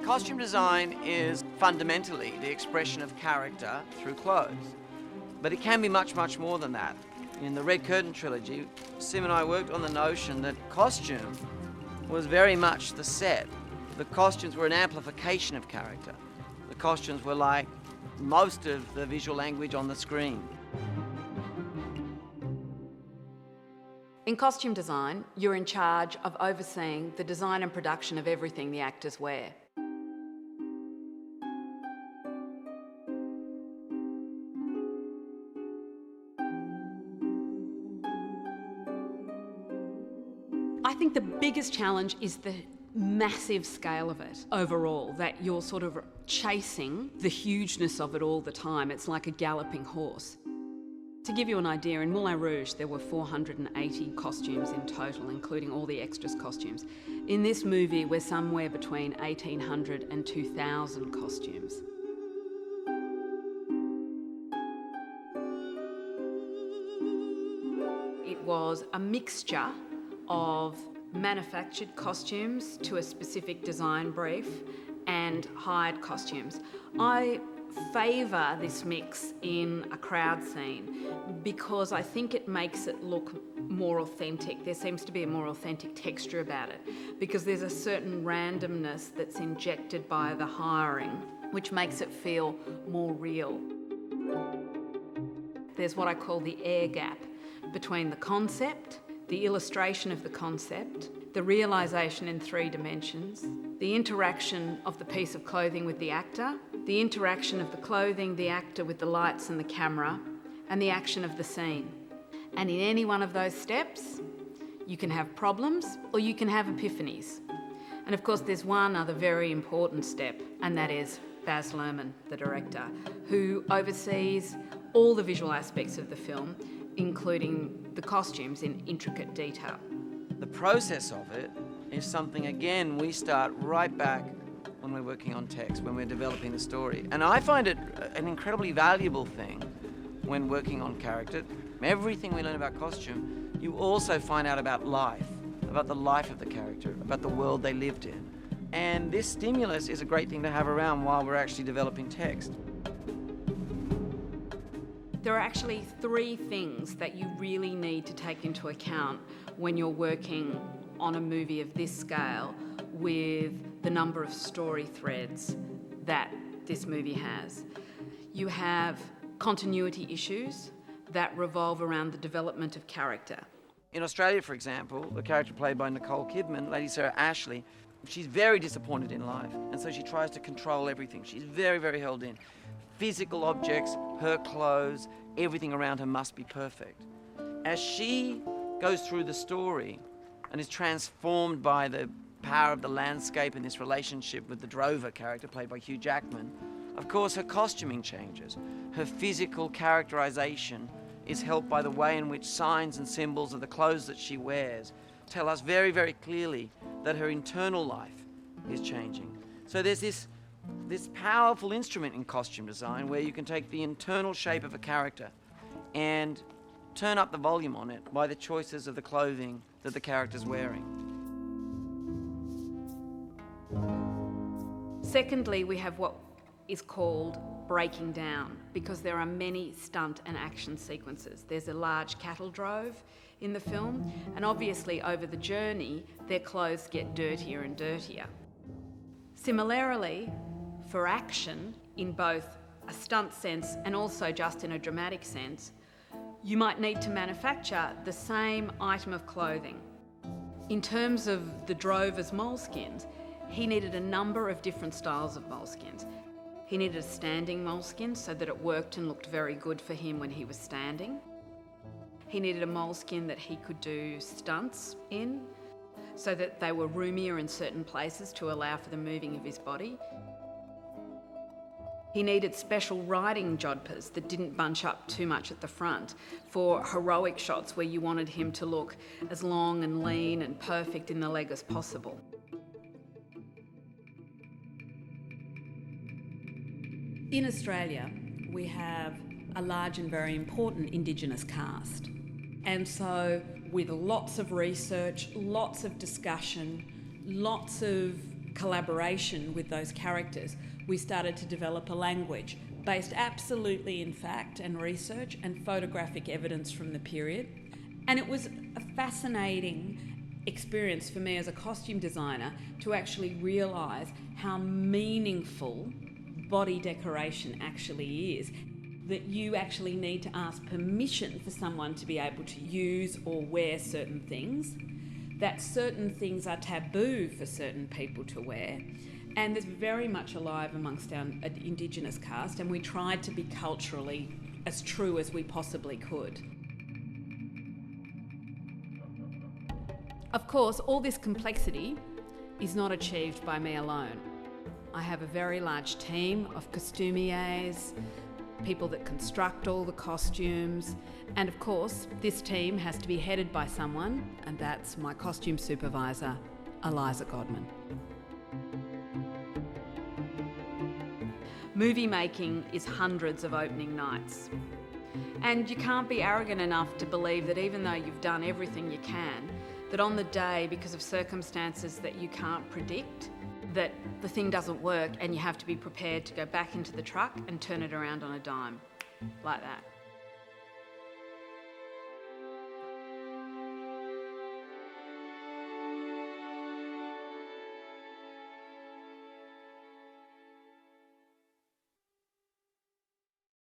Costume design is fundamentally the expression of character through clothes. But it can be much, much more than that. In the Red Curtain trilogy, Sim and I worked on the notion that costume was very much the set. The costumes were an amplification of character. The costumes were like most of the visual language on the screen. In costume design, you're in charge of overseeing the design and production of everything the actors wear. I think the biggest challenge is the massive scale of it overall, that you're sort of chasing the hugeness of it all the time. It's like a galloping horse. To give you an idea, in Moulin Rouge there were 480 costumes in total, including all the extras costumes. In this movie we're somewhere between 1,800 and 2,000 costumes. It was a mixture of manufactured costumes to a specific design brief and hired costumes. I favour this mix in a crowd scene because I think it makes it look more authentic. There seems to be a more authentic texture about it because there's a certain randomness that's injected by the hiring which makes it feel more real. There's what I call the air gap between the concept, the illustration of the concept, the realisation in 3 dimensions, the interaction of the piece of clothing with the actor, the interaction of the clothing, the actor with the lights and the camera, and the action of the scene. And in any one of those steps, you can have problems or you can have epiphanies. And of course, there's one other very important step, and that is Baz Luhrmann, the director, who oversees all the visual aspects of the film, including the costumes in intricate detail. The process of it is something, again, we start right back when we're working on text, when we're developing the story. And I find it an incredibly valuable thing when working on character. Everything we learn about costume, you also find out about life, about the life of the character, about the world they lived in. And this stimulus is a great thing to have around while we're actually developing text. There are actually 3 things that you really need to take into account when you're working on a movie of this scale with the number of story threads that this movie has. You have continuity issues that revolve around the development of character. In Australia, for example, the character played by Nicole Kidman, Lady Sarah Ashley, she's very disappointed in life, and so she tries to control everything. She's very, very held in. Physical objects, her clothes, everything around her must be perfect. As she goes through the story and is transformed by the power of the landscape and this relationship with the drover character played by Hugh Jackman, of course her costuming changes. Her physical characterization is helped by the way in which signs and symbols of the clothes that she wears tell us very, very clearly that her internal life is changing. So there's this powerful instrument in costume design where you can take the internal shape of a character and turn up the volume on it by the choices of the clothing that the character's wearing. Secondly, we have what is called breaking down, because there are many stunt and action sequences. There's a large cattle drove in the film, and obviously over the journey, their clothes get dirtier and dirtier. Similarly, for action, in both a stunt sense and also just in a dramatic sense, you might need to manufacture the same item of clothing. In terms of the drover's moleskins, he needed a number of different styles of moleskins. He needed a standing moleskin so that it worked and looked very good for him when he was standing. He needed a moleskin that he could do stunts in so that they were roomier in certain places to allow for the moving of his body. He needed special riding jodhpurs that didn't bunch up too much at the front for heroic shots where you wanted him to look as long and lean and perfect in the leg as possible. In Australia, we have a large and very important Indigenous cast. And so with lots of research, lots of discussion, lots of collaboration with those characters, we started to develop a language based absolutely in fact and research and photographic evidence from the period. And it was a fascinating experience for me as a costume designer to actually realise how meaningful body decoration actually is. That you actually need to ask permission for someone to be able to use or wear certain things, that certain things are taboo for certain people to wear, and it's very much alive amongst our Indigenous cast, and we tried to be culturally as true as we possibly could. Of course, all this complexity is not achieved by me alone. I have a very large team of costumiers, people that construct all the costumes, and of course this team has to be headed by someone, and that's my costume supervisor, Eliza Godman. Movie making is hundreds of opening nights, and you can't be arrogant enough to believe that even though you've done everything you can, that on the day, because of circumstances that you can't predict, that the thing doesn't work and you have to be prepared to go back into the truck and turn it around on a dime, like that.